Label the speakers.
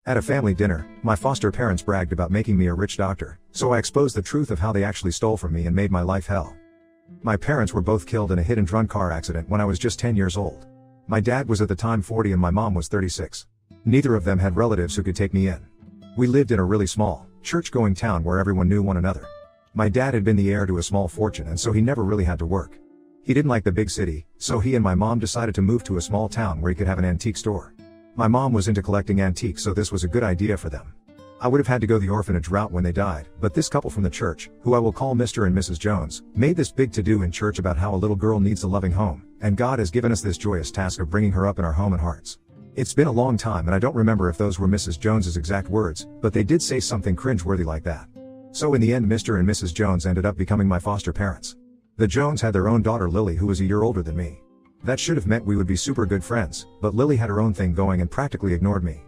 Speaker 1: At a family dinner, my foster parents bragged about making me a rich doctor, so I exposed the truth of how they actually stole from me and made my life hell. My parents were both killed in a hit-and-run car accident when I was just 10 years old. My dad was at the time 40 and my mom was 36. Neither of them had relatives who could take me in. We lived in a really small, church-going town where everyone knew one another. My dad had been the heir to a small fortune and so he never really had to work. He didn't like the big city, so he and my mom decided to move to a small town where he could have an antique store. My mom was into collecting antiques, so this was a good idea for them. I would have had to go the orphanage route when they died, but this couple from the church, who I will call Mr. and Mrs. Jones, made this big to-do in church about how a little girl needs a loving home, and God has given us this joyous task of bringing her up in our home and hearts. It's been a long time and I don't remember if those were Mrs. Jones's exact words, but they did say something cringe-worthy like that. So in the end, Mr. and Mrs. Jones ended up becoming my foster parents. The Jones had their own daughter Lily, who was a year older than me. That should have meant we would be super good friends, but Lily had her own thing going and practically ignored me.